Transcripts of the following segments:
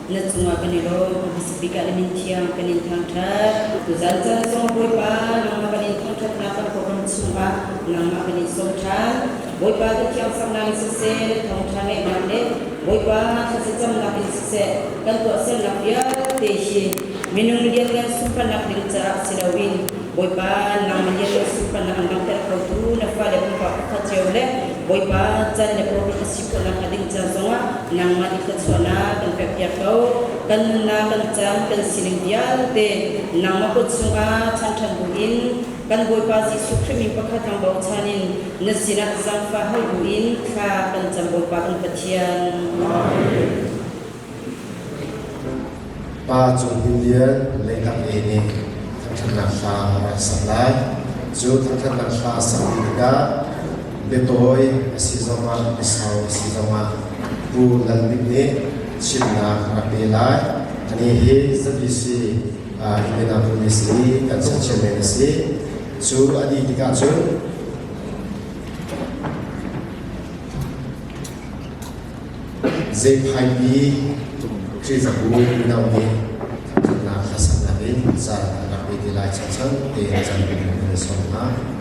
na chunga kanilo bisbika limintiang kanin thangthat uzalza song boipa nang kanin thangthat na kan ko kan chunga nang kanin songthan boipa de tiang samnang se thongthane namne boipa se cham na kin se kan to se na pia te shi minung dia kan supan nak dilca silawin boipa nang dia supan nang nang ter ko tu na fa le pa ka cheole boipa chan le profesi ko nang ading cha songa nang ma di khachona kan pe pia ko kan na kan chan kan siling dia te nang ma ko chunga chan than buin kan boipa ji sukrimi pakha tang bau chanin na sina zang fa hal buin kha kan cham boipa kan pathian ba chung Indian lekang ini thangthana kha rasalai ju thangthana kha samida betoi asizama bisau asizama bu lalbini chimna rapelai ani he zabisi Indiana police ni kan sanchene si su adi tika ju ZIP Krizabu Nauni Thangthana Khasanabin Zara Rapidi Lai Chachang Te Janbin Songha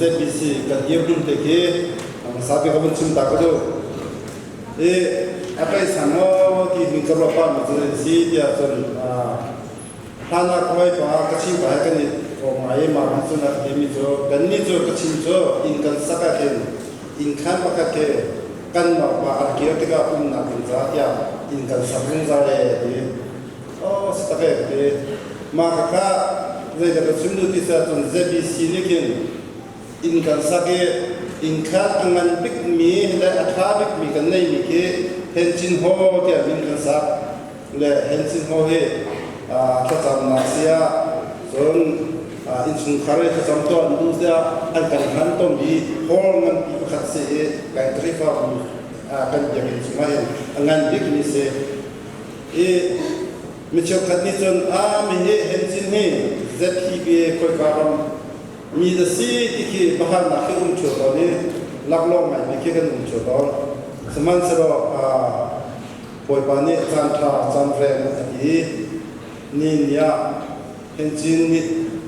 ZBC kan dia pun teke sabi kapan cinta kado apa isano ki mikro apa macam si dia tu tanah kau kecil bahaya kan mai makan tu nak demi tu kan ni tu kecil tu inkan sakaken inkan pakai ke kan apa kira tiga pun nak pinjam ya inkan sabun zare oh setakat maka saya dapat sumber kisah tu ZBC ni kan inkan sake inkan angan big mi le athabik mi kan nei mi ke henchin ho dia inkan sak le henchin ho he khatam nasia zon insun khare khatam to andu dia ankan han to bi hol ngan pi khat se kai trifa kan jamin sumai angan big mi se mi chok khat ni zon mi he henchin he ZPB koi karam mi da si tiki bahar na ke chuto ni laklong mai ke kan chuto seman sero poi pani chan tha chan fre ati ni ya henchin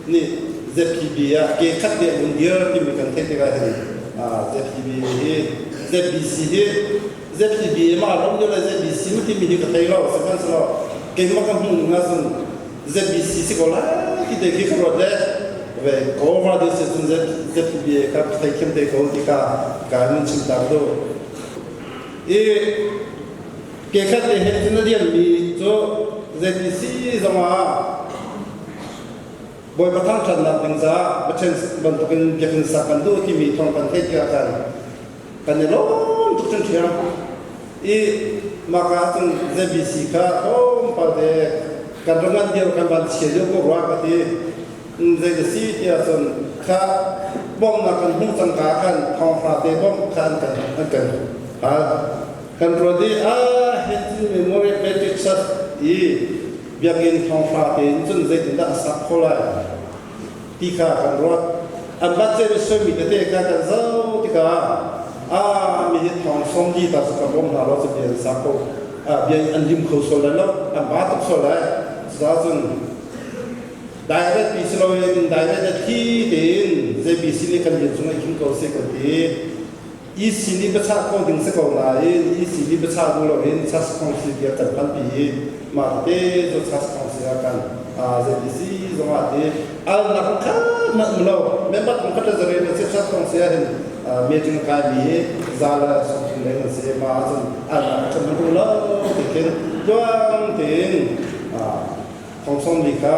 ni ZPB ya ke khat de mundial ki mi kan the te ga he ZPB he ZBC he ZPB ma rom de la ZBC mi ti mi ka thai lo seman sero ke ma kan hu na sun ZBC si ko la ki de ki ro de về có vào đây sẽ chúng rất bia các thầy kiếm thầy có thì cả mình chịu tạo đâu, cái khác thì hết chúng nó điên bị cho ZBC rồi mà bồi bắt thang trần là đánh giá bắt chân bằng tụi mình việc mình sạc bằng đôi khi mình trong phần thế kia cần này lắm tụi chân chuyện mà cả chúng ZBC cả không phải để cần trong ngân điều cần bàn chia cho cô qua cái gì đây là si thì son khá bom là cần hung sang cá cần thong phá để bom cần cần rồi đi hiện trên memory battery sat việc in thong phá thì chúng dây chúng ta sắp khô lại thì cả cần rồi anh bắt dây số mình để cả cần dâu thì cả mình thong xong đi ta sẽ bom là nó sẽ bị sắp khô bây anh lim khâu số lại đó anh bắt được số lại giá chúng direct pisloin direct thi tin ZBC ni kan yin sungai king ko se ko ti sini bacha ko ding se ko na sini bacha ko lo in chas ko si dia kan kan pi ma te jo chas ko si kan ZBC zo ma te al na ka na lo me bat ko ta zare ne se chas ko si hin me jing ka bi zala so tin le se ma zo al na ka ma ko lo te ken doang tin phong song li ka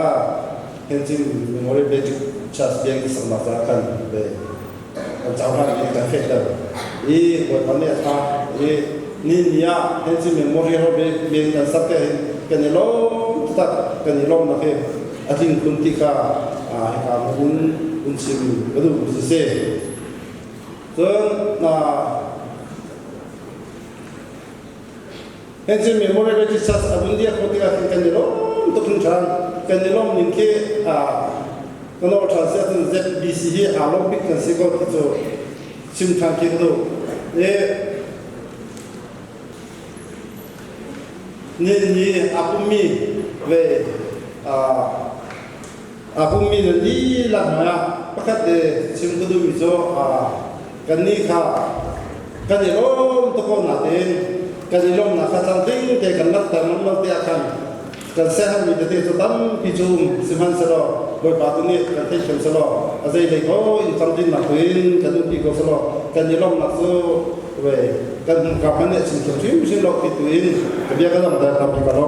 henchin memory battery charge biang disamakan be jauhan ni kan factor buat pandai tha ni niya henchin memory ho be biang kan sabke kanelo tak kanelo na ke ating kunti ka ka unsim bedu se so na henchin memory battery charge abun dia ko tiga kanelo untuk tunjang kanilom ninke kono translate ZBC hi alobik kan siko to simthang ki do ni apumi ve apumi ni la ma pakat de simkudu mizo kanni kha kanilom to ko na den kanilom na kha tang ding te kan lat tam lo te akan kan sehan mi te to tam pijum siman selo boy patuni kan te chem selo azai le ko in tamdin na kuin kan pi ko selo kan nilom na so we kan ka phane sin chem chim sin lo ti tuin ka bia ka dam da ta pi ka lo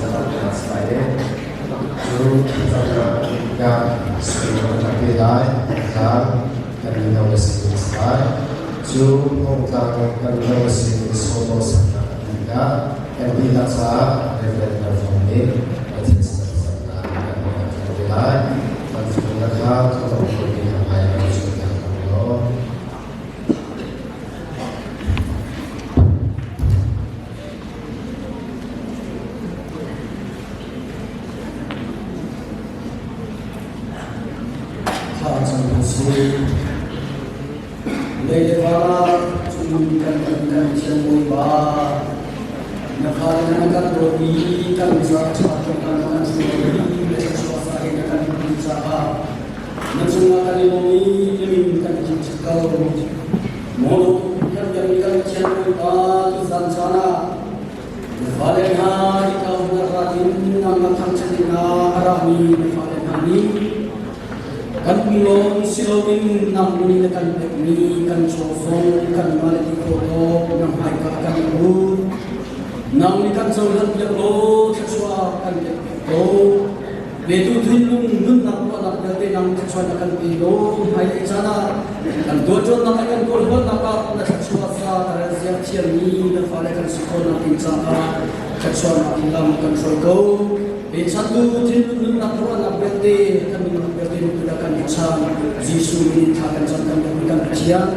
dalam saya Juru yang semua terpilih dan kami nawasi besar Juru tentang kami nawasi soto sana kita kami laksa referendum formil atas sana kami terpilih dan sebenarnya untuk memilih apa yang sudah kami Lepas cumkan cium ba, nakalakan roti kan bisa kan sendiri suasana yang akan berusaha. Nansung akan demi kan cikal mau yang jadikan cium ba di sana. Falena kita berarti nama kan cedina arami falena ni. Kan pilon silowin namun kan teknik kan sosok kan malati kodo nang haika kan urut nang kan solat lo sesuai kan itu betul tulung nun nak anak berarti nang sesuai kan pilo hai sana kan dojo nak kan korban apa nak sesuai sa razia ciami dan falekan sekolah insana sesuai nak ilam kan sorgo satu tulung nak anak berarti kan berarti menggunakan insan Yesus ini akan sangat memberikan kejian.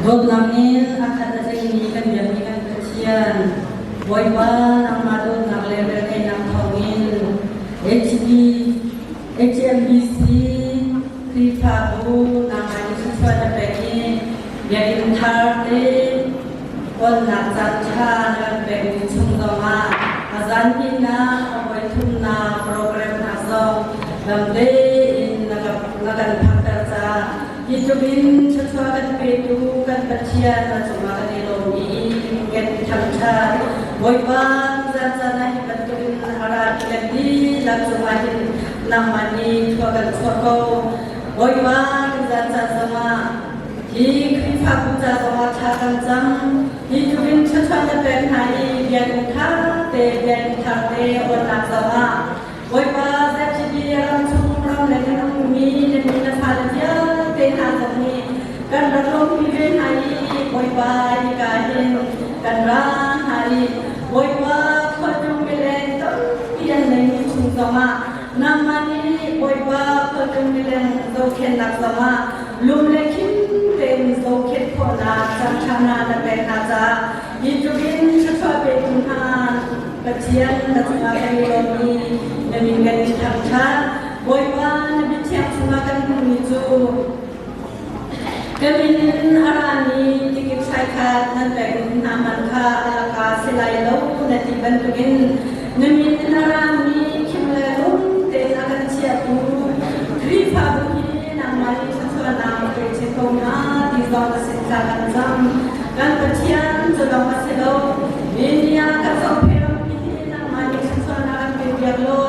Dod namin akan kan jami kan kecian boy ba nang madod nang level kay nang thawin HMBC Kripabu nang ani suswa da peki yakin tharte kon na chacha na peki chungdoma azan na aboy thumna program na so lamde in nagan phakta Hidupin sesuatu itu kan percian macam mana ni kan thamcha boyban jana hibatuin hara jadi langsung mahin namani tuakan tuako boyban jana sama hi krifakuja sama chakan jam hidupin sesuatu penhai biar tharte orang sama boyban jadi langsung orang dengan mi dan mina sahaja Tena kami kan berlom pimpin hari boyba dikahin kan rang hari boyba khodum bilen tu pian lagi sama namani boyba khodum bilen zoken nak sama lum lekin ten zoken pona samchana da benaza hidupin sesuatu Tuhan kajian dan sebagainya ini demi kita boyba nabi tiap semakan menuju Kemin arani tikip saikat nan begun naman ka alaka silai lau nati bantuin Kemin arani kimlelum te akan siatu Kripa buhi namani sesuatu kece kona di zona sekakan jam kan percian sudah masih lau ini akan sampai buhi namani sesuatu kebiar lo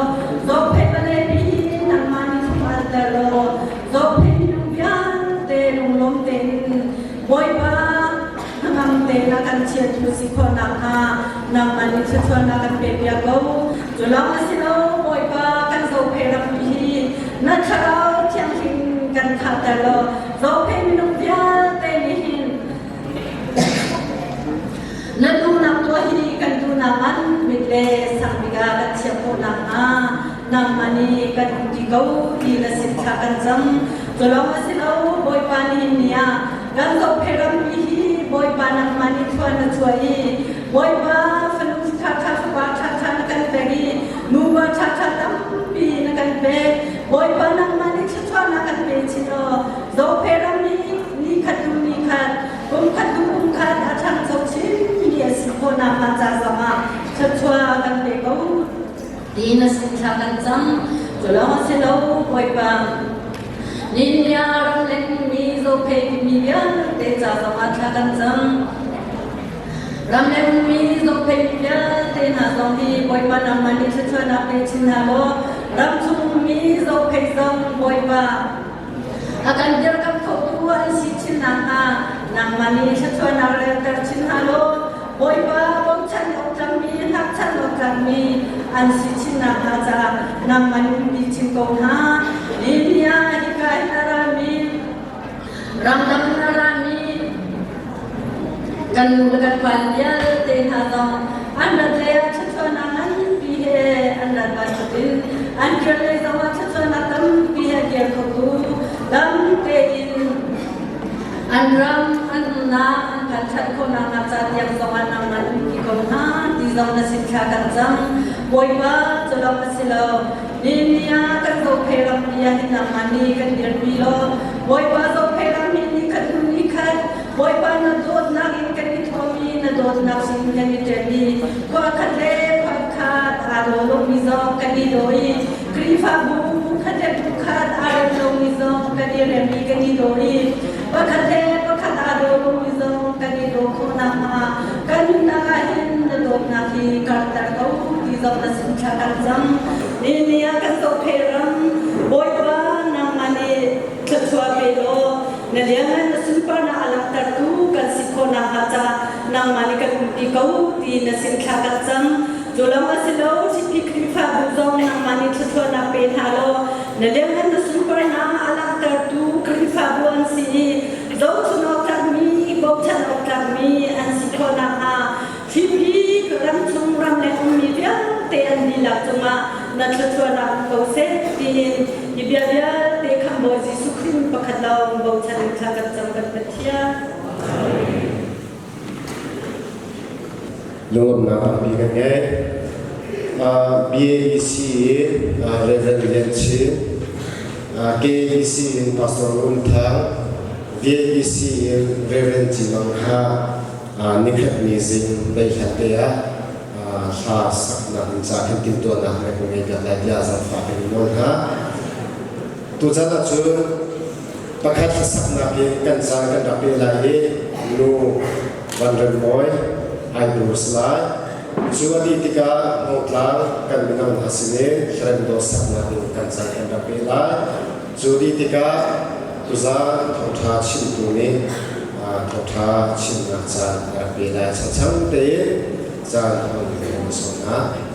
sampai balik buhi namani sesuatu lo sampai boyba ngam te na kan chiat musi khona ha nam mani chona kan pe bia go jolam asilo boyba kan zo phera hi na chao chiang hin kan khata lo zo phe minung bia te ni hin na du na to hi kan du na man mitle sang biga kan chiat khona ha nam mani kan di go di la sit kha kan jam jolam asilo boyba ni nia kan zo pheram hi boy panang mani thwana chuai boy ba fanung tha tha na kan begi nu ba tha tam pi na kan be boy panang mani thwana kan be chino zo pheram ni khat kum khat athang zo chin ni asi ko na ma cha sama chwa kan be ko di na sin tha kan jam jolo se lo boy pa Ninya ramlen mi zo pe mi ya te cha sama thakan jam ramlen mi zo pe ya te na zo hi boy pa na mani chwa na pe chin lo ram chung mi zo pe zam boy pa akan jar kam tho tu an si chin na ha nang mani chwa na re tar chin lo boy pa bom chan ok jam mi hak chan ok jam mi an si chin na ha cha nang mani mi chin ko ha Ninya hikai narami ramdam narami kan dekat pandia te hazam anda te chachona nan bihe anda basutin anjale zawa chachona tam bihe dia kotu dam te in anram anna kan chat kona ngachat yang zawa naman ki kona di zawa sikha kan jam boyba jolam silo Ninya kan zo pheram dia hina mani kan dir bilo boy ba zo pheram ni kan ni khat boy ba na dot na in kan ni thomi na dot na sin kan ni tedi ko khat le khat alo lo mi zo kan ni doi krifa bu khat le khat alo lo mi zo kan ni re mi kan ni doi ba khat le khat alo lo mi zo kan ni do ko na ma kan na hin na dot na ki kar tar ko di zo na sin cha kan jam Ini akan so pheram boy ba nang mani chwa pelo naliangan super na alam tartu kan sikho na hacha nang mani kan ti kau ti na sin kha ka cham jolam asilo si krifa buzong nang mani chwa na pe halo naliangan super na alam tartu krifa buan si te an ni la chunga na thua na ko se tin ibia bia te kham bo Jesu Christ pakhat law bo chan tha ka cham ka pathia Lord na bi kan nge BAEC Reverend KAEC Pastor Untha VAEC Reverend Jimang Ha Nikhat Mizing Bay Hatea Ha Sakna Insa Kan Tinto Na Hai Kungai Gata Dia Zalfa Kan Mon Ha Tu Jana Chu Pakhat Sakna Pi Kan Sa Kan Rapi Lai Nu Vandran Moy Ai Bruslai Suwadi tika ngotlang kan minang hasine khrendo sakna tin kan sa kan rapela juri tika tuza thotha chintuni thotha chinna cha rapela chachang te cha hon sona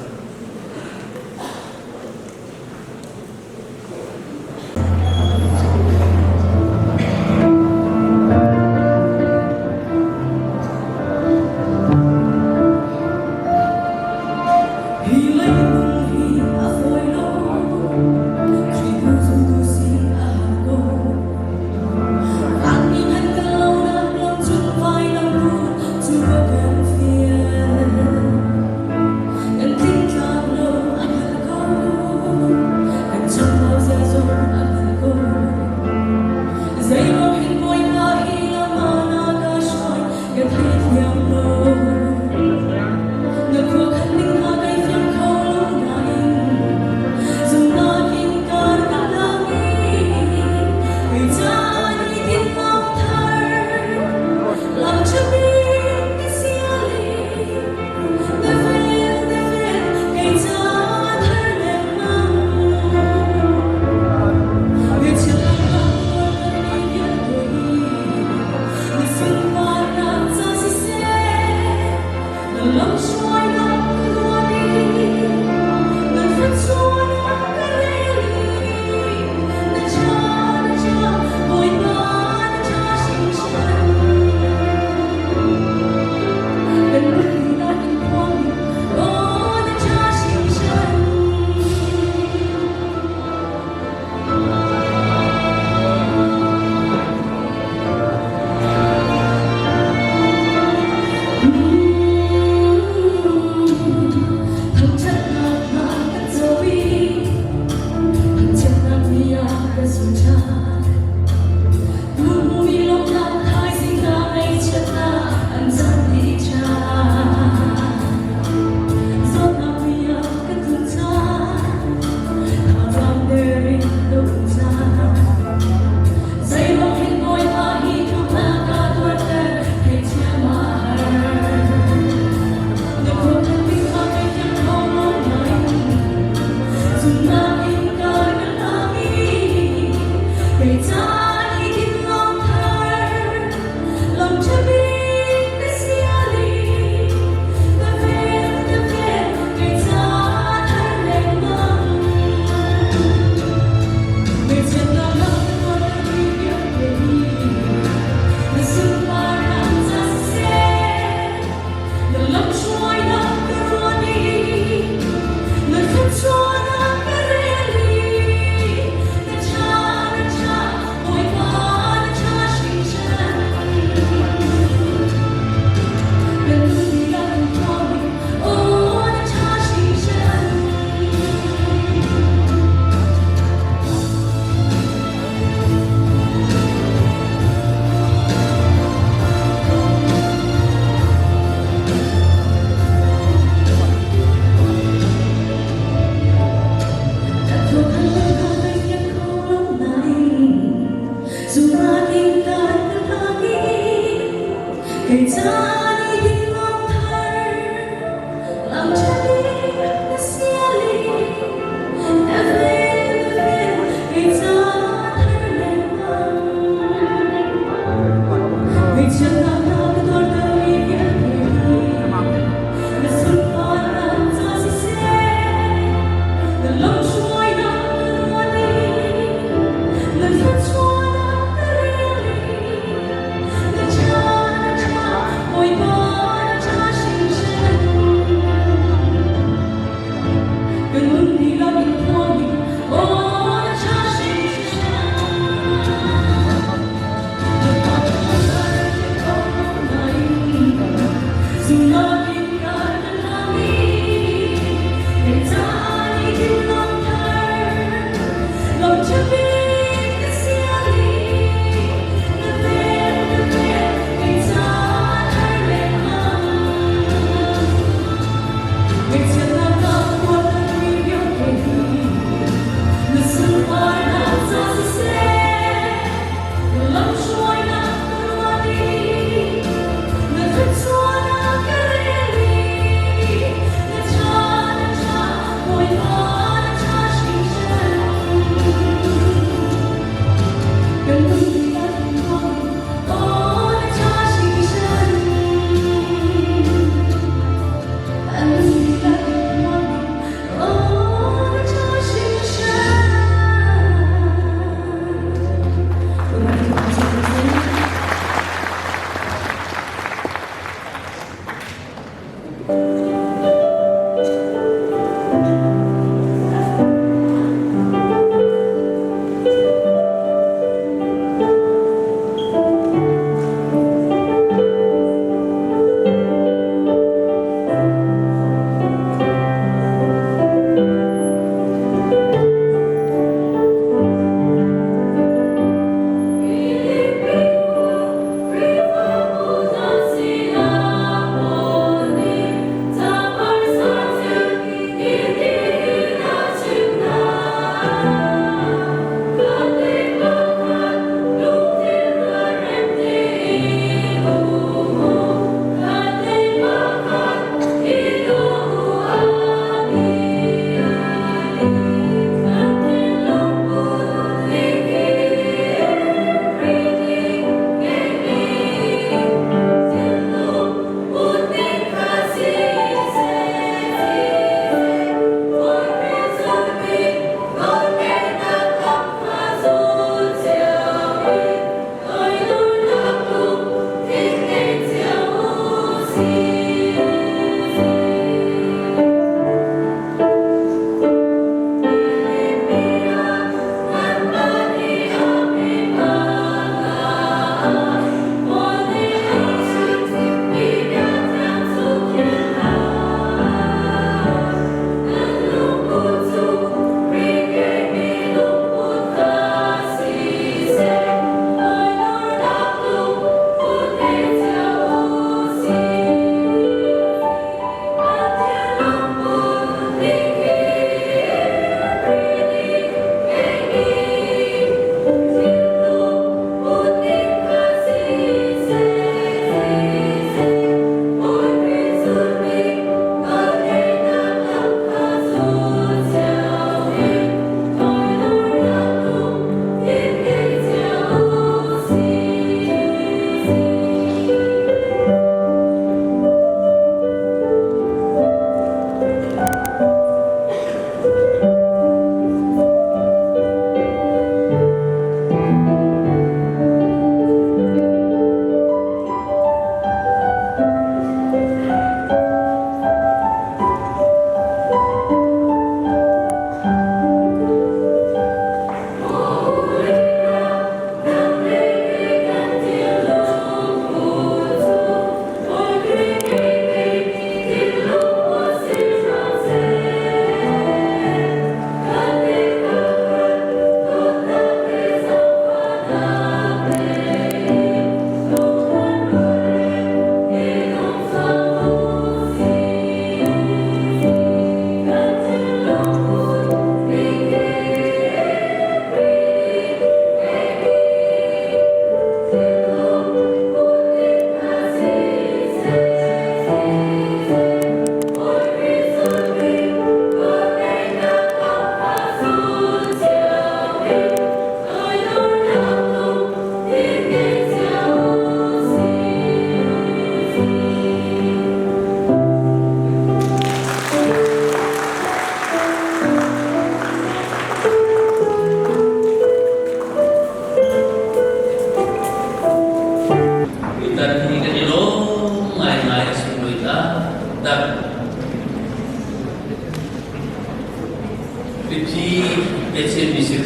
Oi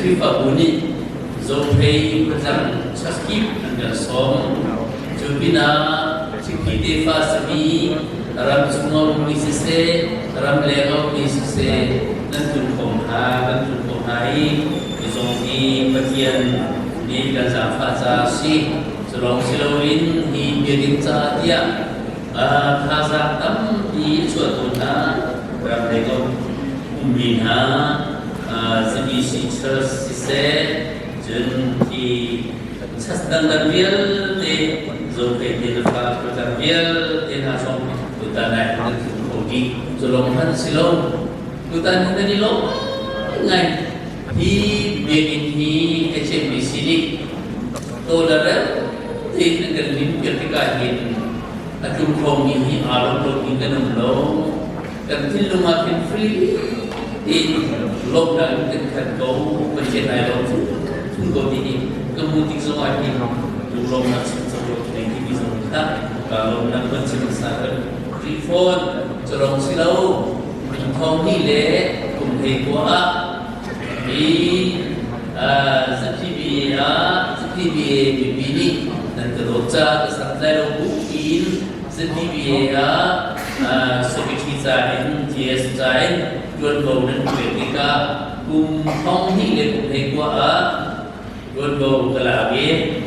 kripa buni zophei pajang chaskip angkan som jubina cikite fasbi ram sungau misise ram lego misise nantun komhai izongi patian ni gaza faza si selong silowin hi biadin cha dia khaza tam di suatuna ram lego umbina zabi si chas sise jun ki chasdang dan biel de zope de fa protar biel de na som tutanai dan kogi selong han silong tutan ni lo ngai hi biadin hi HMBC ni to dara ti ngan lim ketika hin akum from ini alam lo ingin lo dan til lo makin free in lockdown kan kau pencetai lo tunggu ini kemudian semua ini lo masih sebelum ini bisa kita kalau nak pencetai reform corong silau kau ni le kumhei kuah di ZPBA bibini dan terroca kesantai lo bukin ZPBA seperti zain TS zain jual bau dan ketika thong ni le kumhei kuah jual bau kelage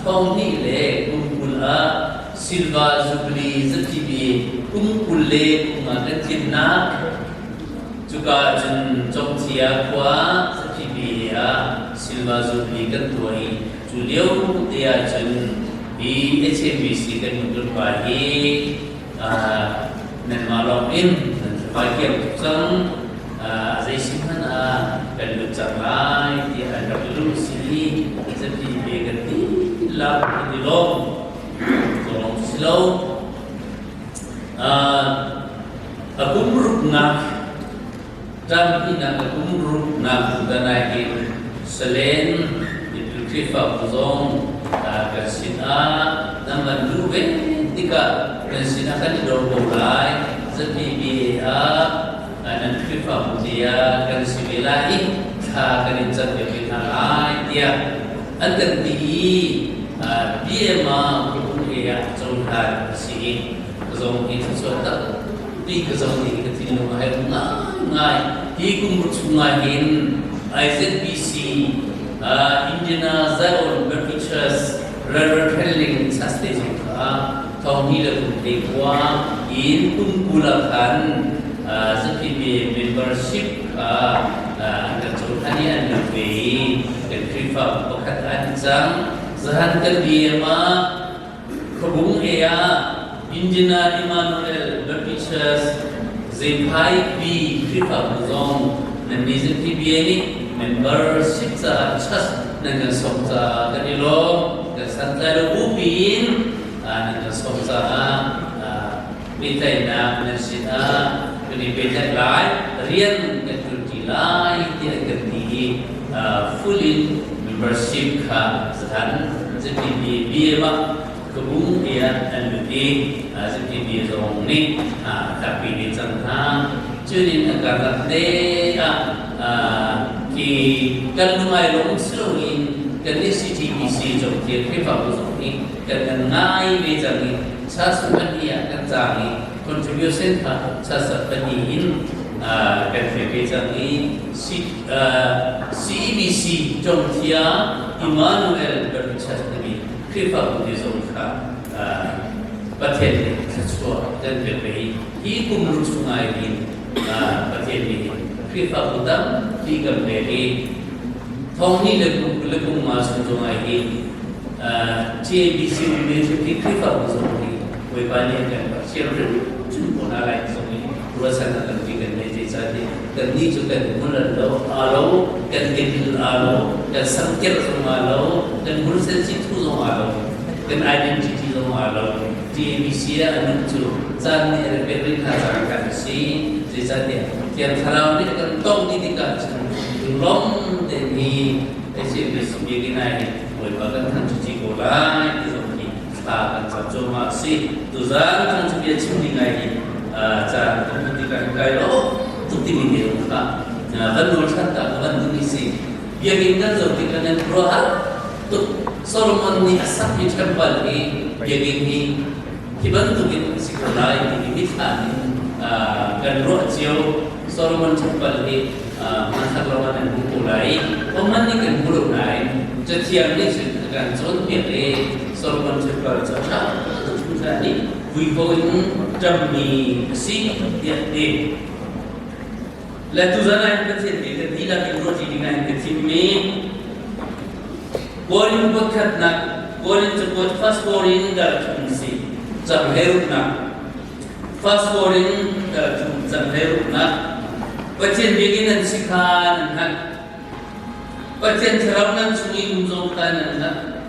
thong ni le kumpula Silva Zubli ZPBA kumpule kumakan cinna juga jom tia kuah seperti Silva Zubli ketuai Julio dia di HMBC kan untuk bagi dan malokin dan bagi yang saya simpan dan ucap lain dia ada dulu sini seperti ganti lap di long tolong slow aku merugnak dan ina kumru na danai selain itu krifa buzong kasina naman luwe tika kasina kan dorbolai ZPBA dan krifa budia kan sibilai ka kan injat bihalai dia antar di dia ma kuya jauhan si buzong itu suatu di kezong di ketinung air ngai hi kumurchungahin IZBC Indiana Zion Beneficiaries Retelling Sustain tahun ini lalu dekwa in kumpulakan ZPBA membership angkat curhani anakwe dan krifa pekerjaan jang zahankan dia ma kebung Indiana Emmanuel Beneficiaries Zimpai bi kripa buzong dan di ZPBA ni membership sa chas dengan somsa kanilo dan santai lo ubin dengan somsa mitai na nasita kini beda lai rian ketuti lai dia ganti fully membership ka sehan ZPBA ba kebung dia dan lebih seperti zong ni tapi di sana jadi negara ki kan lumai long selawin kan di CTBC jom dia kripa zong ni kan ngai beja ni sasukan dia kan jangi contribution sasukan ini kan beja ni CEBC jom dia Emmanuel Beneficiaries ni kripa zongประเทศนี้ชัวร์จะเป็นไปที่กลุ่มรุ่งสุงายนี้ประเทศนี้คือฝ่ายบุตรที่กำเนิดท้องนี้เล็กมาสุงายนี้JBC เป็นที่คือฝ่ายบุตรนี้ไว้บ้านนี้กันเชื่อมจุดคนอะไรตรงนี้รู้สันนิษฐานที่กันในใจใจกันนี้จุดกันมุ่งเราอาโลกันเกิดอาโลกันสังเกตสมาโลกันมุ่งเส้นจิตทุกอาโลกัน identity สมาโลJBC anu tu zan ni reperin hazakan si jadi tiap halau ni kan tong ni tinggal long demi JBC begini boleh bahkan kan cuci bola itu ni sekarang satu masih tu zan kan cuci cumi lagi zan kemudian kalau tu tinggi dia kan nur kata kan tunisi dia ingin zotik kan rohar tu Solomon ni asap ni kembal ni dia ingin kiban tu kita sekolah ini kita kan roh jauh Solomon kembal ni masa lawan mulai peman ni kan mulai setiap ni kan zon biar Solomon kembal cakap jadi we going demi si dia ni lalu zana yang kecil dia tidak berroti dengan kecil ni boring buat nak boring cepat fast boring dalam fungsi sampai nak fast boring dalam sampai nak Pacien bikinan sikan kan, pacien terapkan sungai gunung kan kan,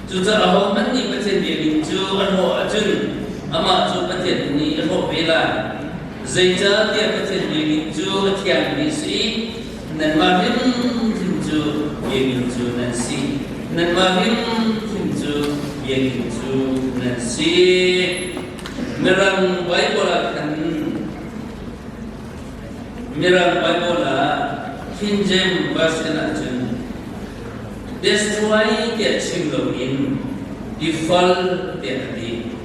juga ahok mani pacien bikin ju ahok ajun, ama ju pacien ni ahok bela, zaita dia pacien bikin ju tiang bisi, nan mahin ju bikin ju nasi, nan mahin ju bikin ju nasi, merang baik bola kan. Mirang Bible King James Version ajun destroy dia cinggamin defall dia di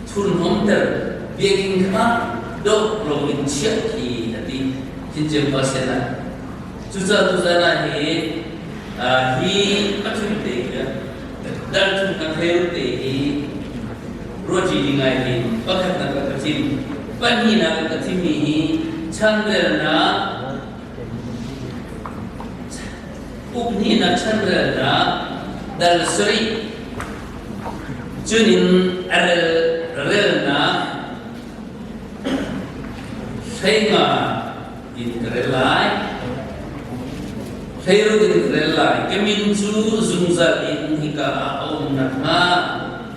tun homter bikin kah dok login ciaki tadi King James Version tuza nahi hi ajun deh dan tun kahir deh roti dingai ni pakat nak kacim pani nak kacim ni Chandra Upnina Chandra dal Sri Junin Relna Shenga in Relai Khairu in Relai Keminju Zungza in Hika Om Natha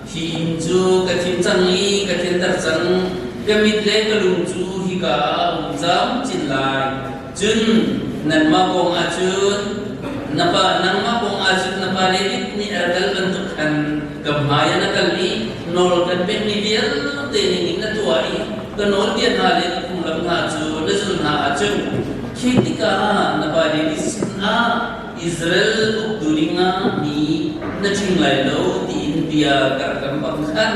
Hinju Katin Changi Katin Tarzang Kemitle Kalungju Hika Umzam Cinlai Jun Nan Mabong Ajun Napa Nang Mabong Ajun Napa Lelit Ni Erdal Bentukan Gamhaya Nakali Nol Kan Peni Biel Teni Ina Tuai Kenol Bian Halit Kulam Hajun Nazul Hajun Kitika Napa Lelit Sina Israel Duringa Ni Najinglai Lo Di India Karakam Bangkan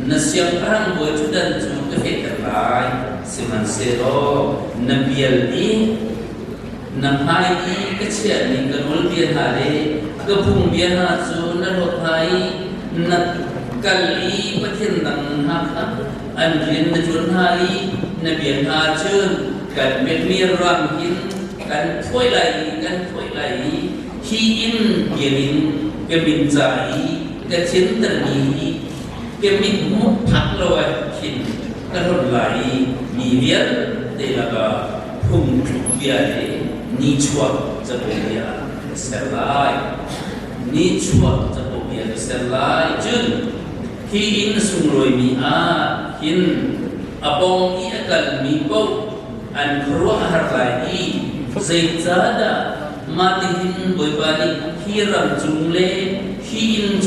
Nasiang perang buat dan juga terlai seman sero nabial ni nampai kecil ni kenul biar hari kepung biar hasu narotai nakali petendang hak anjin najun hari nabial hajun kan bermir ramhin kan thoi lai hiin biarin keminjai kecil terni kemik mu thak lawai kin karun lai ni biar telaga phung biar ni chua jabu biar selai ni chua jabu biar selai jun hi in sungroi mi a hin abong i akal mi pau an khruah har lai zaida matihin boibani hiram jungle hi in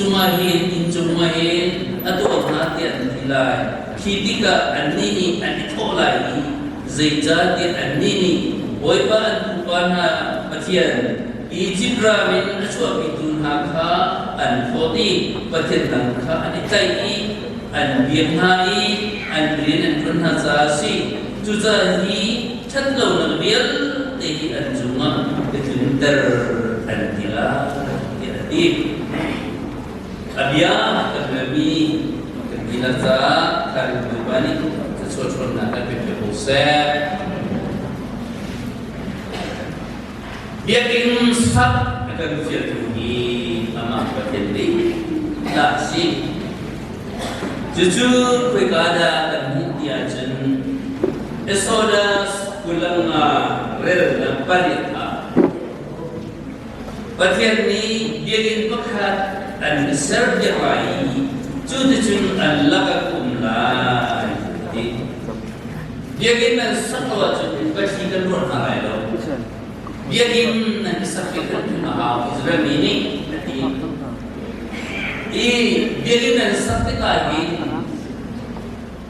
jungahin atau hatian nilai kitika anini anitolai zaijati anini boiban kupana patian ijibra min aswa bitun hakha an foti patien tangkha anitai an biamhai an brin an hazasi juzahi chatlo na bial tehi an juma betunter an tila jadi abia kami Inaza kari berbani sesuatu nak pergi pusat. Dia ingin sab akan firman amat berhenti. Tak sih. Jujur berkata dan mutia jen. Esodas pulang rel dan parita. Bagian ni dia ingin bekat dan serjai. Jujur Allah kumlai. Dia ingin sakwa jujur bersihkan ruh harai lo. Dia ingin saksikan mahal Israel ini. Dia ingin saksikan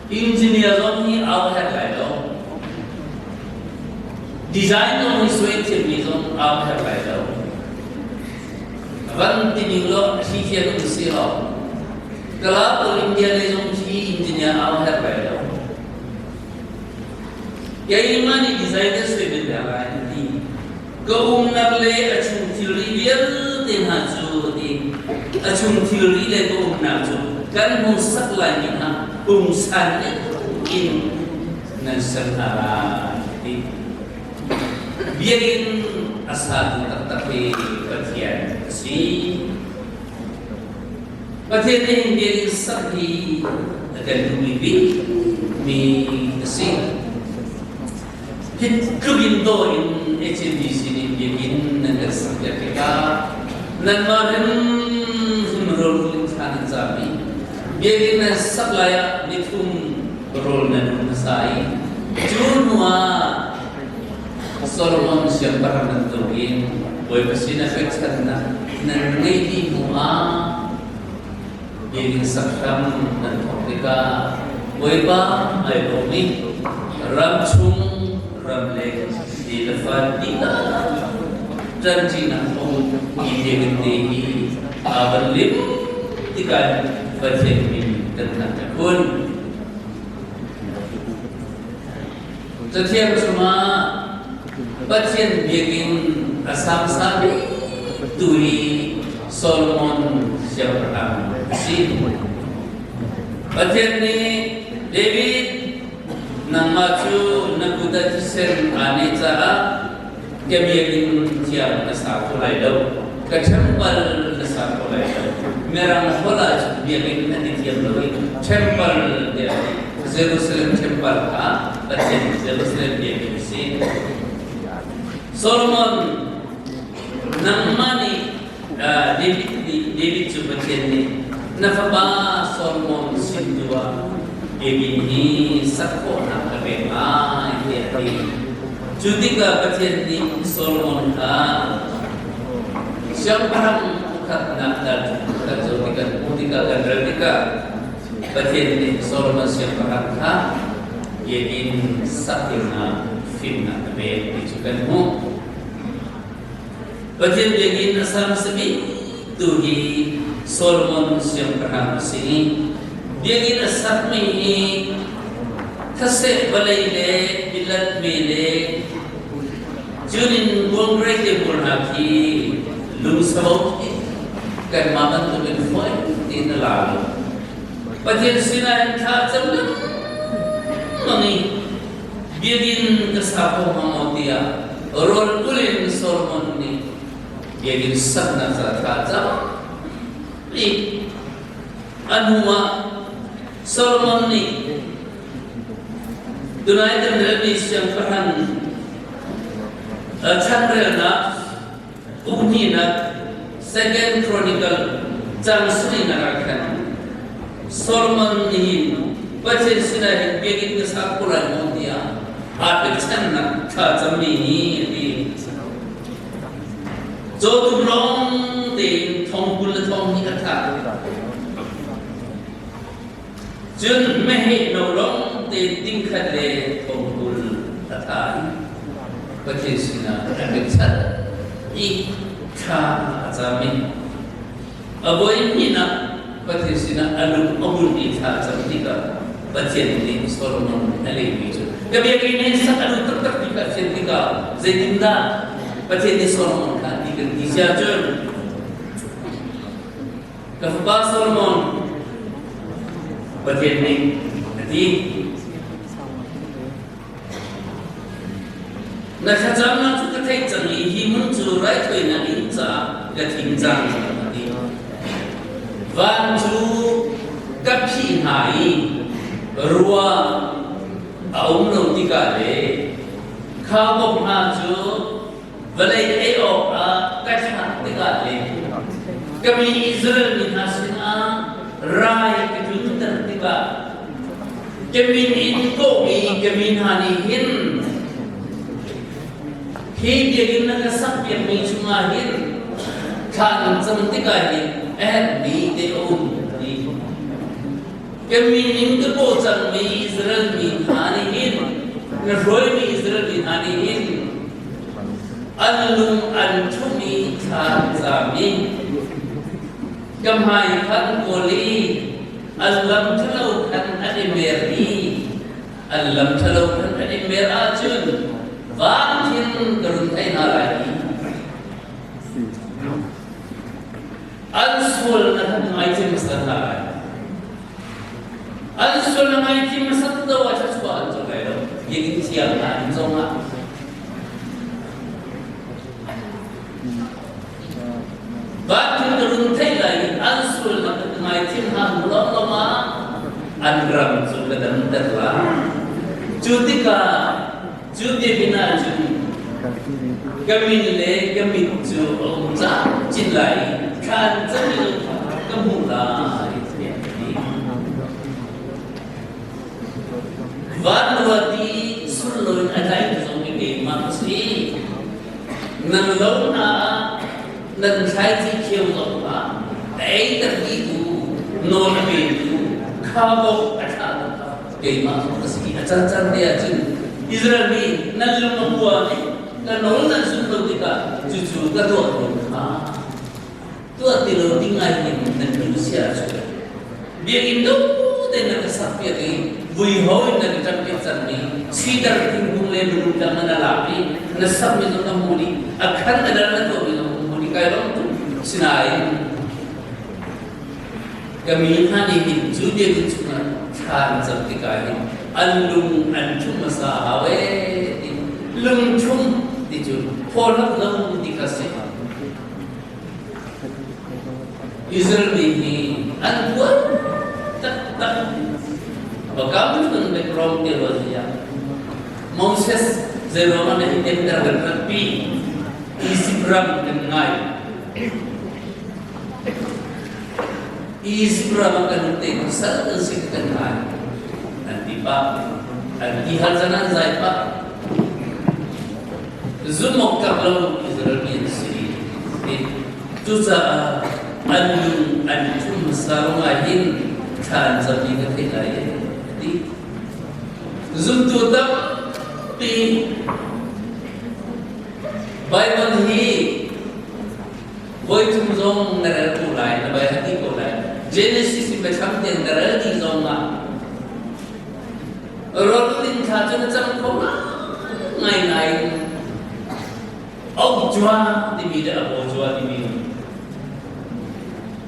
engineer lo ni awal harai lo. design on his way to me on our capital. One thing you look, he can see how. The lab of India is on key engineer our capital. Yaimani designers with the line. Go nable a chung theory, in Hazu, a chung theory, let go Nazu. Can who supply in her, whom sun in Nansara. Biarin asal tetapi perhatian si perhatian biarin sapi dan duit mi si kebindo in HNDC ni biarin negara sahaja kita nanmaran menurut tanah kami biarin saklaya nitum role nanun sai junwa Solomon siang barang nentuin, boy pesina fix karena nanti mua, ini sakram dan Afrika, boy ba, ayo ni, ramsung, ramlek, di lepas kita, janji nampung, ide gede, abalim, tiga baca ini tentang pun, setiap semua Pasien bikin asam sabi turi Solomon siapa pertama si pasien ni David nang maju nakuda jisen ane cara dia bikin siapa asal mulai dah kecempal asal mulai dah merang bola bikin nanti tiap lagi cempal dia Jerusalem cempal ha pasien Jerusalem bikin si Solomon namani David cuba cendek nafaba Solomon sindua begini sakko nak kebema ini juga bercendek Solomon siapa kat nak dan ketika bercendek Solomon siapa begini sakina fitnah kebema dicukan mu Bagian begini asal sebi tuhi Solomon siang pernah sini begini asal ini kasih balai le bilat mele junin bongre ke burhaki lum sabau kan maman tu benfoy di dalam bagian sinar tak sebelum mengi begini kesapu mamotia rol ulin Solomon ni dia jadi sabna sahaja. Ini anua Solomon ni dunia dan dalam yang perhan chandra nak uni nak Second Chronicle jangsri narakan Solomon ni baca sinari bikin kesapuran dia apa chandra tak jamini ni Jauh long di thongbul thong ni kata, jun mehe nolong di tingkat le thongbul kata, berkesina berkat ikha jamin, aboy ni nak berkesina aluk abul ikha jamika berjen di Solomon alih itu. Kebiasaan ini sangat tetap berkesina tika zaitinda berjen di Solomon kan. Dijajar kafba Solomon berjenis jadi nak kacau nak tu ketai jangi himun curai tu ina inca ketinggang jadi wanju kapi hai rua aumno tiga le kau maju balai eo kacang tiga le kami Israel ni hasina rai kejutan tiga kami itu kami hani hin dia gina kesak yang cuma hin kan tiga hin ni deum ni kami itu bosan Israel ni hani hin ngeroi Israel ni hani hin Alung antumi tazami Gamai kan koli Alam talau kan adimeri Alam talau kan adimer ajun Vakin geruntai nalai Ansul na item masalai Ansul na item masal daw at suwan so kayo Giging siyang na zonga Vakin geruntai lai Ansul na item ha mulam lama Andram so kadang terla Jutika Judi bina judi Gamile gamitu omza jinlai kan zamil kamula Vanwati sulun adai zongi de maksi nan lona nan saiti kieu lona ai terditu non betu kabo atha de maksi acan dia jin Israel ni nan lona buani kan orang nan suntuk kita jujur kedua ha tua tilo tinggal ni dan manusia juga dia Indo dengan kesapian ini bui hoi dan kecapian ni sidar tinggung le dulu jangan alapi nasab itu namuli akan ada nato itu namuli kaya orang tu sinai kami hani judi itu cuma kan seperti kaya alung ancung masahawe lung cum Tiju, pola lalu dikasih. Israel ini antuan tak. Bagaimana dengan background teologi? Moses Zeroman yang tidak berarti isi beram dengan isi beram akan untuk satu sekitar nanti pak, nanti hal sana saya pak. Zumok kablau Israel sini, tuza anjum sarungahin kan sabi ketika jadi zum tutam pi Bible hi boy tumzong nara kulai na bayar hati kulai Genesis macam yang nara di zonga Rolling kaca macam kau ngai Au jua di bida au jua di bida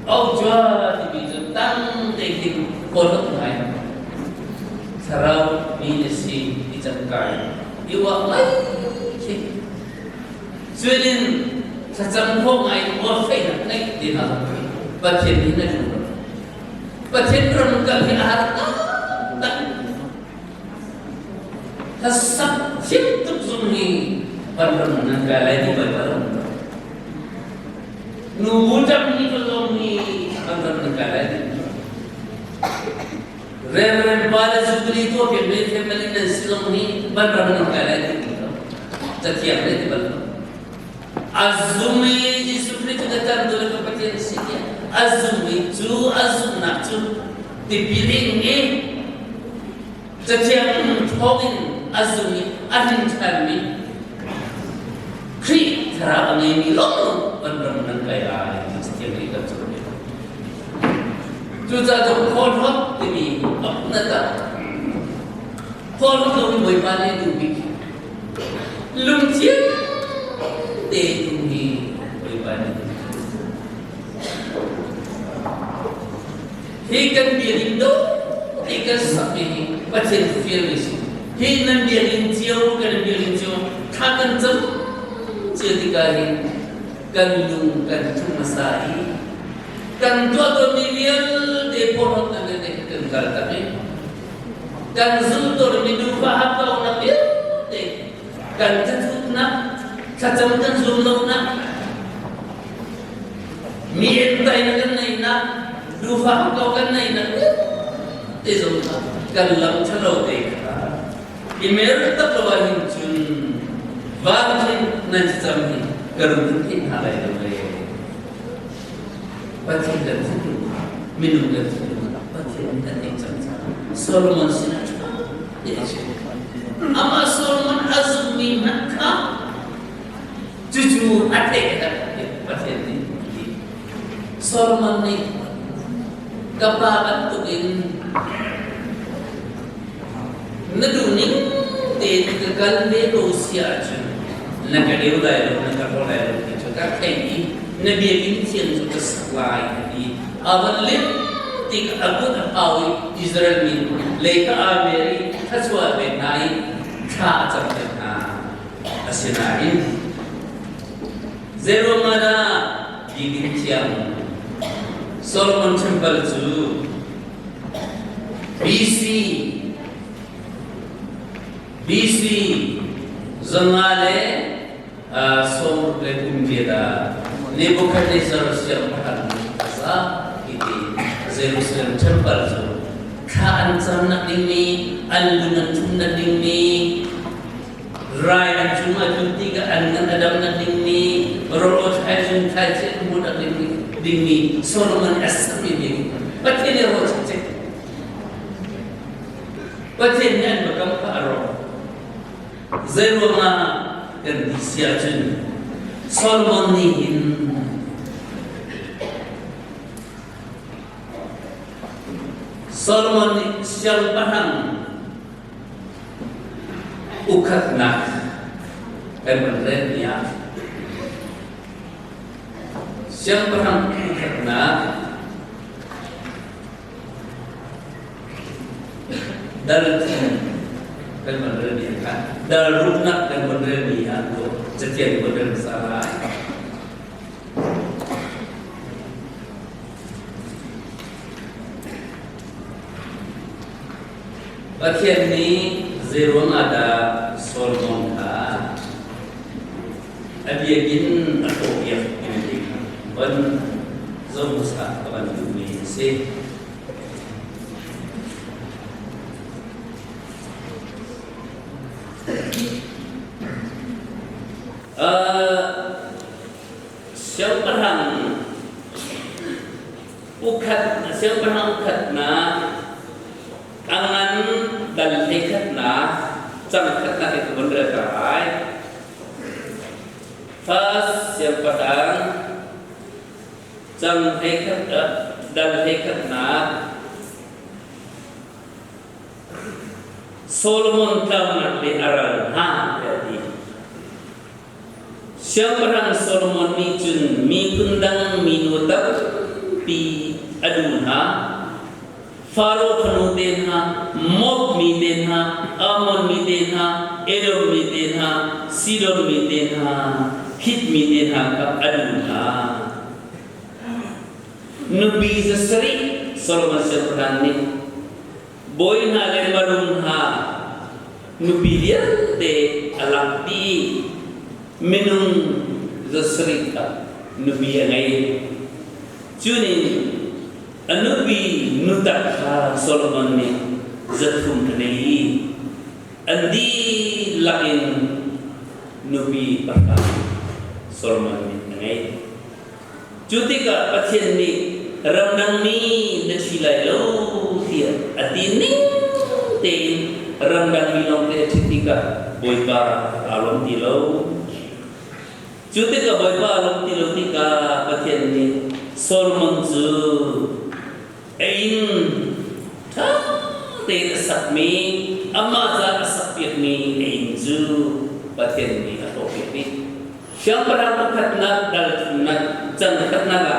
Au jua di bida tang tekin kolot lain sarau minisi di cangkai iwa lai sudah sacangkong ay orfei naik di dalam batin ini juga batin permukaan di harta tak hasab cintuk zumi Padahal galai di bawah. Nubutam ni kalau ni padahal galai. Reverend pada suri itu kembali family nasilam ni padahal galai di. Setiap hari di bawah. Azumi di suri itu datang dari kepercayaan sini. Azumi tu azumna tu dipilih ni. Setiap tahun azumi adin kami. Kri terang ini loh benar-benar kaya setiap kita coba. Juga tu kolot ini apa nak? Kolot tu boleh mana tu bikin. Lumcian deh ini boleh mana. Hikan biarin do, hikan sapi macam firman. Hikan biarin jauh, kan biarin jauh, takkan jauh. Sedikahin kandung masai kan dua miliar de porot na de kengkal kami kan zultor midufa apa una bir de kan tetutna kacamkan zulna mien tai na kan na dufa kau kan na de zulna kan lam chalo de imer tak lawahin jun Vakin najamhi karuntin halai dalai. Vakin dan minum dan vakin dan najam. Solomon sinat. Ama Solomon azmi nakka chu ate ka pathian ni Solomon ni kapabat tukin naduning te kagal de dosia chu nakadiu dai lo nakapolai lo chu ka kai nabi bin sian chu ka saklai ni awan lim tik agut awi Israel min leka ameri thaswa be nai cha cham na asinain zero mana digin siang Solomon temple chu BC zangale som le kumbieda Nebuchadnezzar siang pahan asa iti Jerusalem temple chu khaan cham na ding ni anlungan chum na ding ni rai na chum na junti ka angan adam na ding ni rot hai jun khai che mu na ding ni Solomon asami ding patene ro che patene an bakam ka ro zero ma kan disia chun Solomon ni hin Solomon ni siang pahang ukat nak kan bener ya siang pahang ukat nak dalam kan bener ya kan dalam ruknak kan bener ya tu setiap bener salah Bagian ini zero ada Solomon ka abiagin atau yang ini ban zomusa kapan ini sih siapa ukat na angan dan ikat na cang ikat na itu bener kai pas yang padang cang ikat dan ikat na Solomon tamat di aral ha jadi siapa Solomon ni cun mi kundang minuta pi adunha Faro penuten ha, Mob miten ha, Amon miten ha, Edom miten ha, Sidon miten ha, Hit miten ha, kap adun ha. Nubi seseri, Solomon seperang ni, Boy na lembarun ha, Nubi dia te alak di, Minum seseri kap, Nubi yang lain. Cunin, Anubi nutak Solomon ni zatum kanai andi lain nubi bakal Solomon ni kanai jutika patien ni ramdang ni nacilai lo dia atini te ramdang ni long te jutika boiba alom tilo jutika boiba alom tilo tika patien ni Solomon zu Ain ta te sakmi amma za sakpir ni ain zu patien ni atau pipi siang pada katna dal na jang katna ga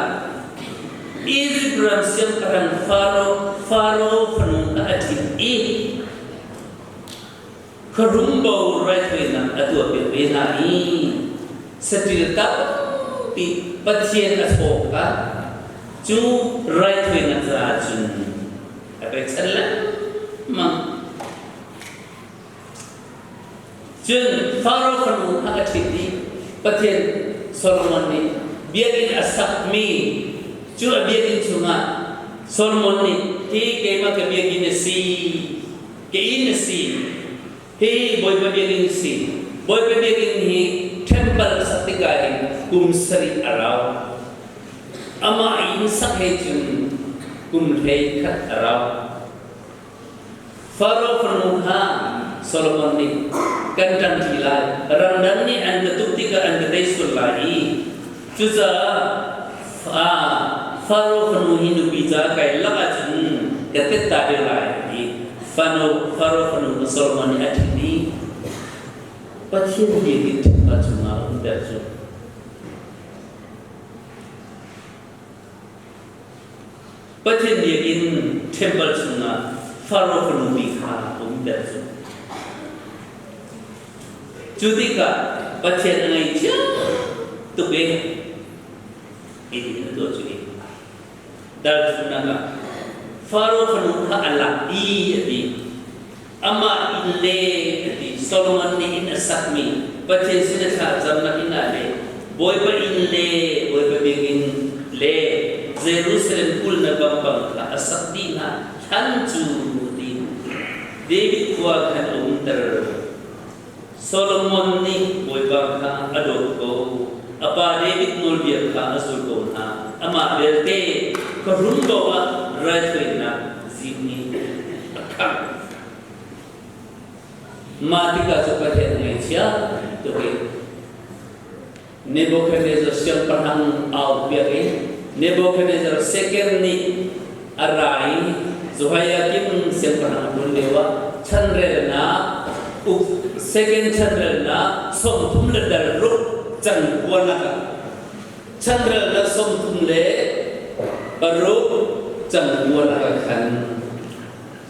Israel siang pada faro penung atin i kerumbo right na atau pipi na i setilta pi patien asoka Ju right wing at rajun, apa salah, mang. Jun faro kamu agak tinggi, patien Solomon ni, biarin asak mi, ju biarin cuma Solomon ni, kema ke biarin si, ke ini si, boy biarin si, boy biarin ni temple satigai kumsari arau. Ama ini sakit jun kumhei kat arau. Faro penuha Solomon ni kan tan ti lai ram dan ni an ka tuk ti ka an ka dei sul lai chu za faro khanu hindu bi za kai la ka chun ka tet ta de lai ni faro khanu Solomon ni atini pathin ni ki ta chunga unda chu pathin ni in temple chunga faro khanu bi kha unda chu Judika patien ngai cha tu be ini tu jadi dal sunanga faro khanu ha ala I di ama ille di Solomon ni in asakmi patien sina tha zamna inale boy pa ille boy pa begin le Jerusalem kul na bambang ka asakti na hanju di David kwa kan umtar Solomon ni boy ba ka adot ko apa David mulbiya ka azul ko na ama belte ko rundo wa right na zini akam mati ka so pathe ngai chia to ke Nebuchadnezzar siang perang au biare Nebuchadnezzar second ni arai Jehoiakim siang perang bundewa chandre na second chandra na som thum le dar ru chan buana ka chandra na som thum le baru chan buana ka khan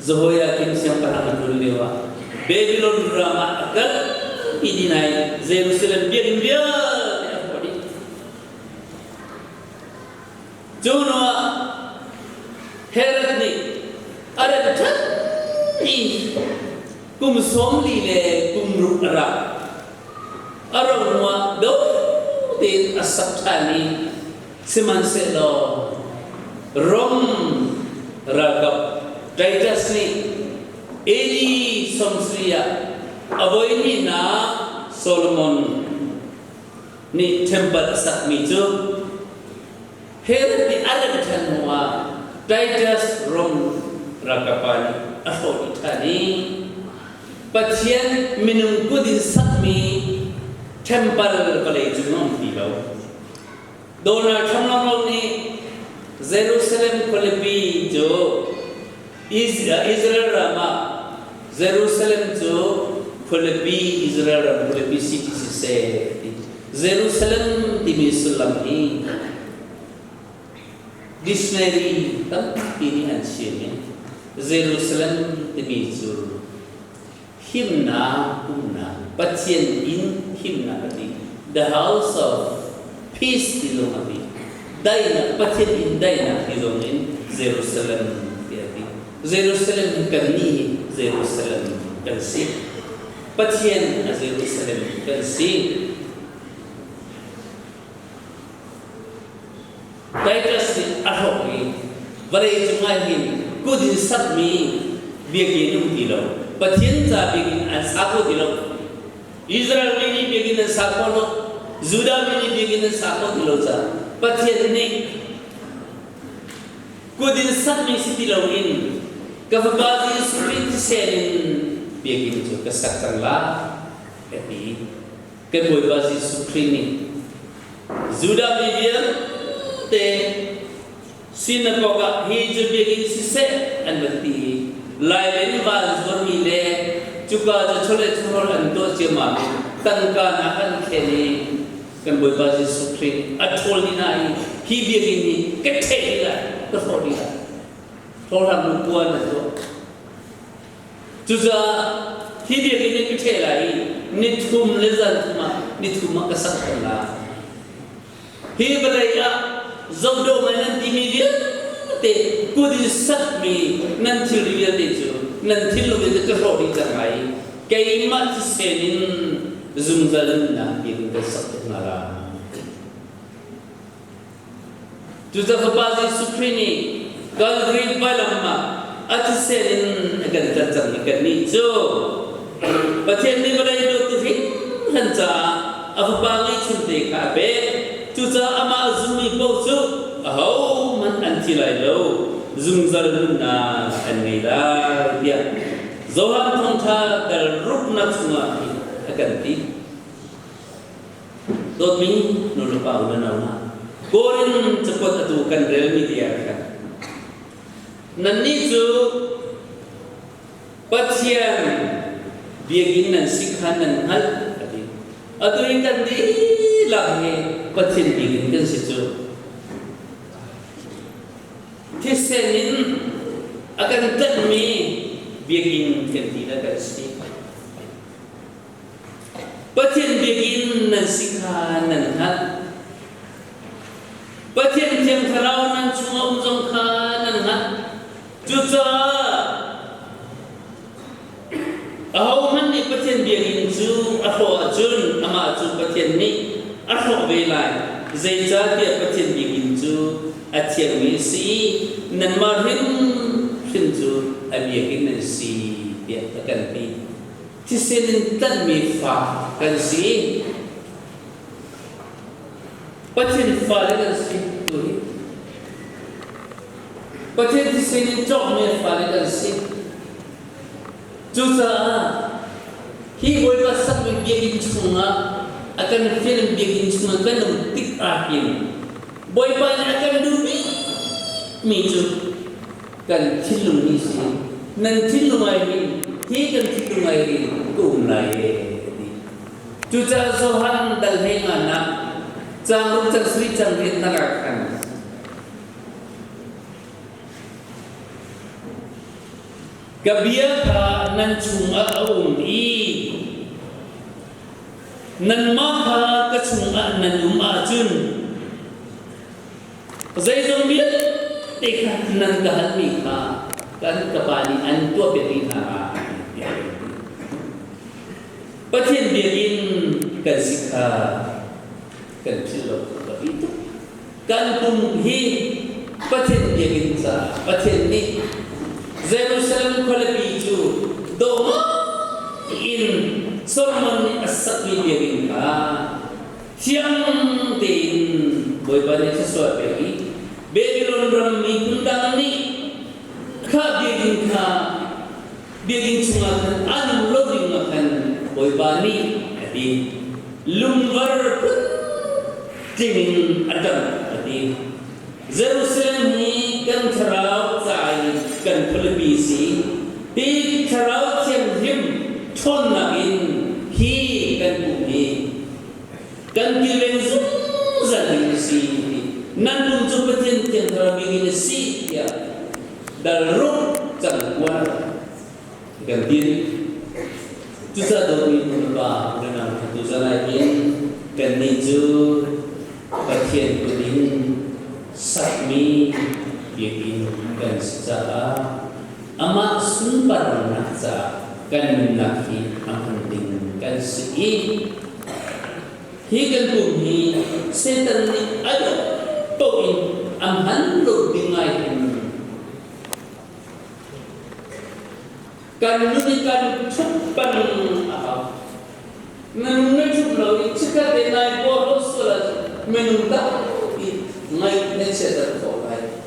Jehoiakim siang parang lewa Babylon drama akal idinai Jerusalem dia Jonah Herod ni ada betul ni kum som li le kum ruk ara arwa do te asaptani siman se lo rom ragap Titus ni eli somsriya avoy ni na Solomon ni temple sak mi jo Herod ni ada tanwa Titus rom ragapani afotani Patien minum kudin sakmi temple college non tilo Donald Trump ni Jerusalem kolebi jo Israel rama Jerusalem jo kolebi Israel rama kolebi city se Jerusalem timi sulam ni dictionary tam ini ansini Jerusalem timi sur himna umna patien in himna adi the house of peace dilomadi daina patien in daina dilomin Jerusalem adi Jerusalem kani Jerusalem kansi patien a Jerusalem kansi Titus ni ahoki bare jungahin kudin sakmi biagin dilo patien sa begin an sako dilo Israel ni begin an sako no Judah ni begin an sako dilo sa patien ni kudin sakmi si dilo in kafabazi spirit selin begin jo kasaktan la epi ke boy bazi suprini Judah begin te sinagoga hi jo begin si se an bati lai lên vào rồi mình le juga cho chole chole an to chema tan ka na an kheli kan boy ba Jesu Christ atol ni nai hi bi ni ke the la to so ni la to la lu kwa na to juga hi bi ni ke the lai ni thum le zan ma ni thum ma ka sak la hi ba ya zong do ma nan ti mi te kudi sakmi nan thiliya de jo nan thilu de ka rodi jangai kai ma senin zumzal na bin ka sak na la tu za fabazi suprini galri balamma at senin agan ta jang ka ni jo pathen ni balai do tu hi hancha afabangi chunde ka be tu za ama azumi bo jo Ahau man antilai lo zumzal na anila dia zohan thongtha dal rupna chunga akan ti dot mi nulu pa una na korin cepot atu kan real media kan nanni ju patian biagin nan sikhan nan hal atu ikan di lahe patian biagin kan situ tisenin akan tanmi biagin kan tidak kasi patian biagin nan sikhan nan hal patian tiang tharau nan chunga umjong khan nan hal juta ahau man ni patian biagin ju aho jun ama ju patian ni aho velai zaita dia patian biagin ju atiang mi si nan marin ju abiagin nan si dia akan pi tisenin tan mi fa kan si patian fa le kan si tu patian tisenin jok mi fa le kan si juta hi boy pasak mi biagin chunga akan film biagin chunga kan tik ahin boy pa akan dumi mi ju kan thilum ni si nan thilum ai mi hi kan thilum ai ri kum lai juta sohan dal henga na chang ruk chang sri chang rit na kan kabia ka nan chunga i nan ma ka ka chunga nan ma chun zai zong bi te ka nan ka han mi ka kan ka pani an tua be ri na patien biagin kan sikha kan chilo ka itu kan tum hi patien biagin sa patien ni Jerusalem kolebiju doma in Solomon asakwi biagin ka siang tin boy bane sesuatu bagi Babylon rami kundang ni ka biagin cungakan anum loading makan boy bani adi lumbar tingin adam adi Jerusalem ni kan tharau sai kan televisi di tharau siam him thon nagin hi kan bumi kan kileng zan si nan dum jupatin tiang tharau bingin si ya dal rum chang kwa kan din tu sa do ni ba dengan tu sa lain kan ni ju patien kuning sakmi biagin kan secara ama sumber naksa kan menaki penting kan si higan bumi setan ni ada toin amhan lo dingai kan nudikan cupan apa menunjuk lo cekak denai boros solat menuntak ngai nese dan folai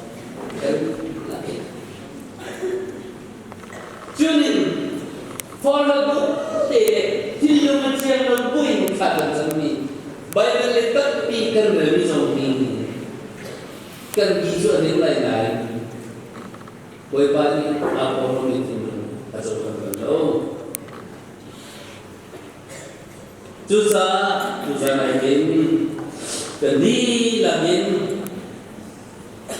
junin follow de tilu macam lembuin kata jami Bible letak pi kan remi zombie kan bisu ada lain boy bani apa orang itu atau kalau juza lain kali lain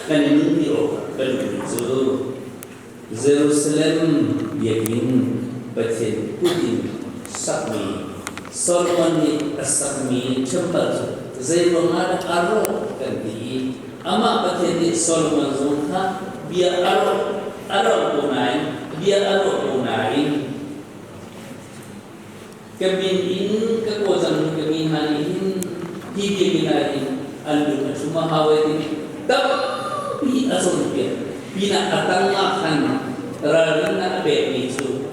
kan ini begitu Jerusalem biagin patien Putin sakmi Solomon ni sakmi cepat Zainul ada aro kan di ama patien ni Solomon zongka biar aro punai kebinin kekuatan kebinahin hidupinahin alun cuma hawatin tapi asal dia bina atang makan rarina be itu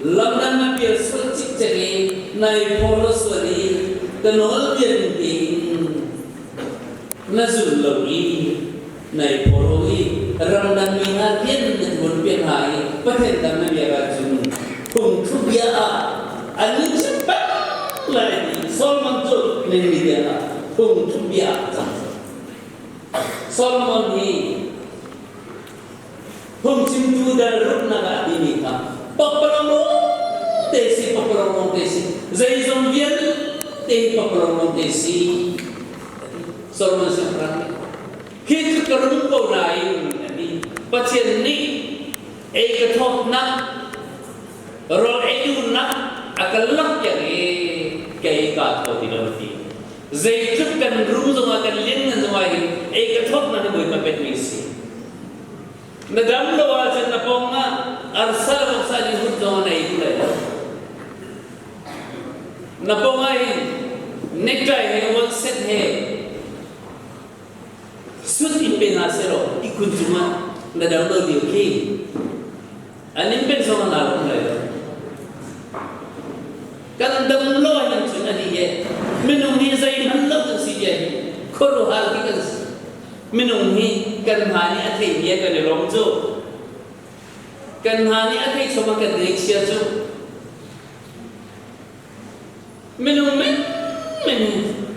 lamdan biar suci jadi naik polos wali kenal biar penting nazul lagi naik poloi ramdan minatian dan berpian hai paten tanah biar racun kum kubia sungom ni hum cimtu dal rukna ga dini ka paparong tesi zai zong vian te paparong tesi Solomon Shamrani khi karum ko nai ani patien ni ek thok na ro edu na akalak ya ke ka to dinoti zai chuk kan rum zama kan lin na zama ek thok na boy ma pet misi nadam lo wa chen na ponga arsal wa sali hud zama na ikula na ponga necktie hai one set hai Sud impen asero ikut cuma nadam lo dia ke animpen sama nalar lah kan dam lo yang cuma dia minum ni saya hendak tu si dia koru hal kita minum ni kan hani atai dia kan lomjo kan hani atai cuma kan deksia jo minum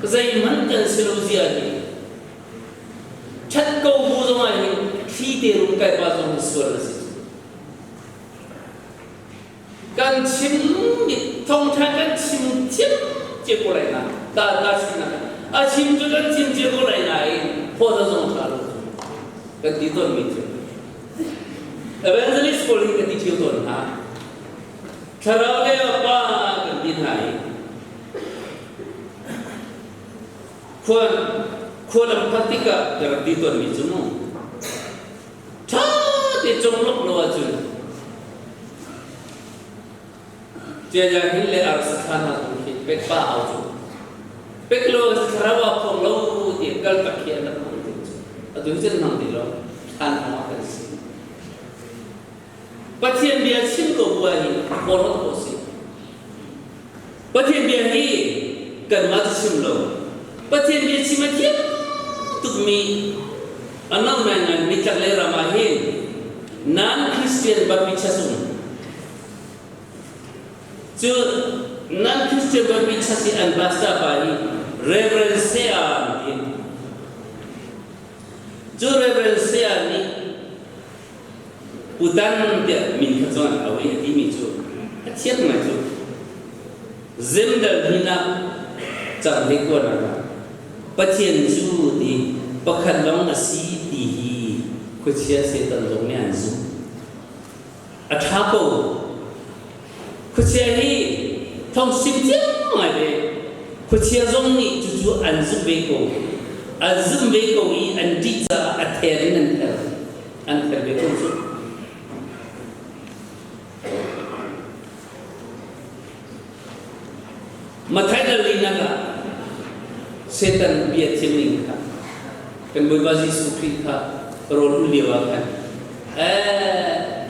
saya mantan seluzia ni Chat kau buzo mai thi te rum kai ba zo swar si kan chim ni thong tha kan chim chim je ko lai na da sin na a chim jo kan chim je ko lai na ho da zo tha lo kan di to mi che evangelist ko li kan di che to na tharau le pa kan di thai Kuala Patika dalam tidur mijuno, cah jomlok lo aja. Dia hile arsana tu, pek pa aja. Pek lo serawa pun lo dia kal pakai anak nanti. Atu hujan nanti lo, tan makan si. Pasien dia simko buahi, korot kosi. Pasien dia hi kan mati simlo. Pasien dia simatia. Tukmi anam dengan bicara ramahin non Christian berbicara sun, so non Christian berbicara si bahasa Bali reverencia ni, so reverencia ni udan dia min kazuan awal ini so, siapa macam zendal hina cakap kuat Patien ju di pakat long asi di kucia setan long ni anzu athapo kucia hi thong sim tiang mai de kucia zong ni ju anzu beko azum beko i andita atherin anter beko ju mathai dalina ka setan biar ceming ka kan berbazi sufi ka rolu lewa kan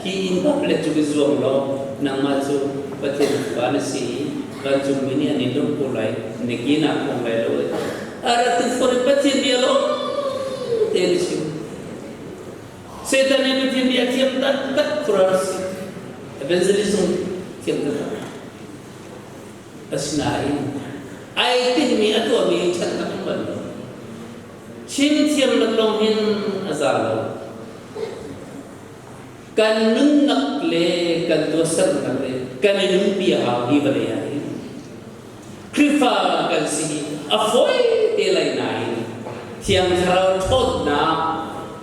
ki impa plet juga zuang lo nang maju paten banasi kan jumini ani dong pulai negina pulai lo ara tu for paten dia lo tensi setan ni paten dia tiap tak kurasi evangelism tiap tak asnain ai tin mi atu mi chat tak ban chim chiam nak long hin azalo kan nung nak le kan dosan nak le kan nung pia ha hi bale ya krifa kan si afoi te lai nai tiang tharau thot na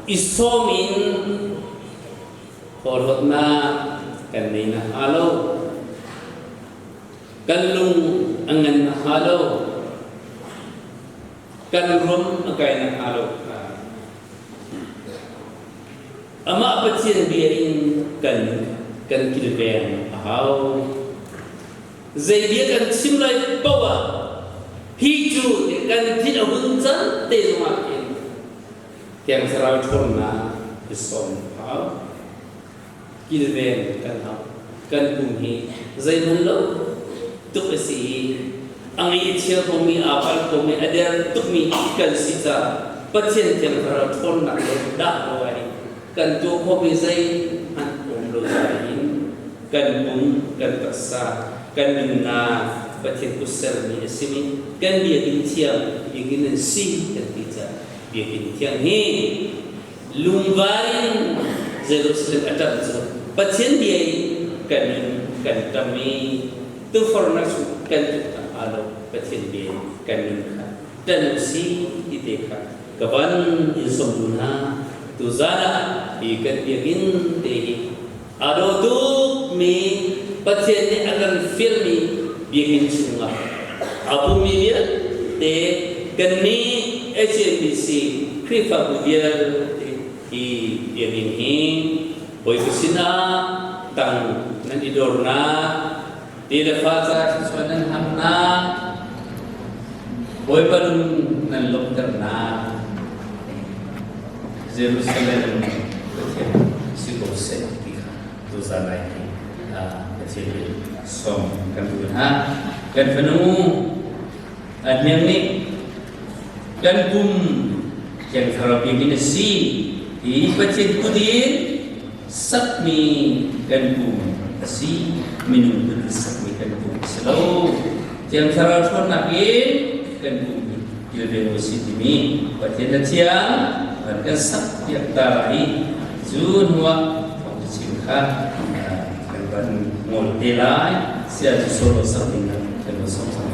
isomin horot na kan nei na alo kan lung angan halo kan rum akai na halo ama patien biarin kan kilben hau zai dia kan simlai bawa hiju kan tidak hunjan te makin yang serau thorna isom hau kilben kan hau kan bumi zai manlo tuk si angi chia komi apal komi ada tuk mi kan sita patien tiang tera thon nak dak loi kan tu komi zai an om lo zain kan bung kan taksa kan minna patien kusel mi simi kan dia kin chia ingin si kan kita dia kin tiang ni lungvarin Jerusalem atam so patien dia kan kami tu foreigners kan alo patien dia kan dan si ideka kapan insomduna tu zana ikan biagin tehi ado tu mi patien ni akan filmi biagin sunga apu mi dia te kani HNBC kripa budial i biagin hi boy kusina tang nanidorna di lefaza suanan hamna boy parun nan lokterna Jerusalem sigo se tika tu zanai kecil som kan ha kan penemu adnyang ni kan bum yang terapi ini si di pecin kudin sakmi kan bum si minum kudin sakmi kan bum selalu yang terapi nakin kan bum ilmu sitimi pecin tiang kan sak yang tarai junwa pengcimka kan modelai sia solo sabina kan sama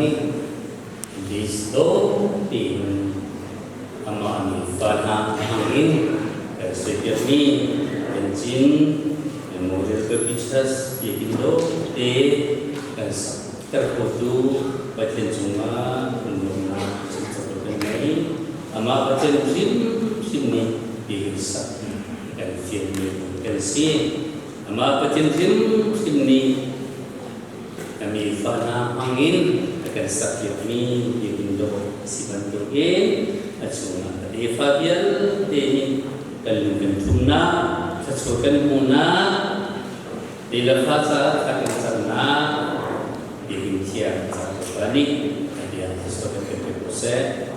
ni listo tin ama ni fana hangin setiap ni bensin model ke bisnes ikindo te terkutu batin sunga menunggu sesuatu ini ama batin sini bisa dan film pensi ama batin sini kami fana angin akan setiap ni ikindo si bantuin asunga di Fabian ini kalungkan tunna sesuatu muna di lepas akan sana dihincian satu kali dia sesuatu proses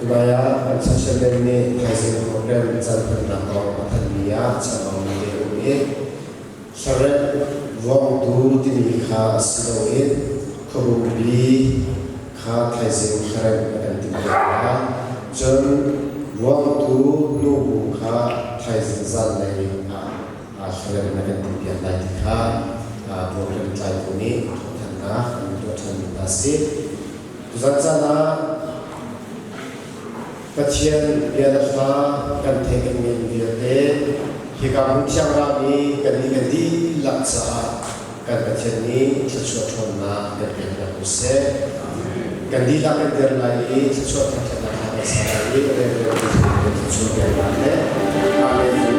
Kebaya sosial ini hasil program jangan nakal matania cabang ini seret wong tu tini kha siloin kerubi kha hasil keren dan timbalan jen wong tu nubu kha hasil zalai keren dan timbalan lagi kha program lain ini tanah untuk nasib tuzana Kecian biarlah kan tekan biarlah hingga muncang kami ganti laksa kan kecian ini sesuatu na dan proses ganti lakukan terlai sesuatu yang saya ini dan sesuatu yang lain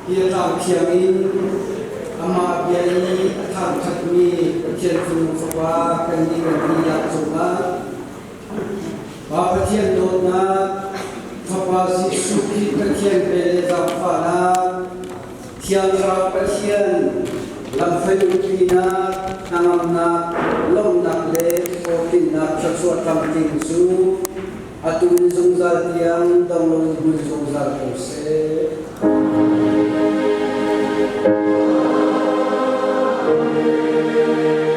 ia tak kiamin ama biai tak kami percian funu fakwa kandi yang sunga bapa cian dona fakwa si suki percian pele zafana tiang ra percian lam fayu pina namamna long nakle fokin nak sesuatu kamting su atun zungzal tiang dong zungzal kose Thank you.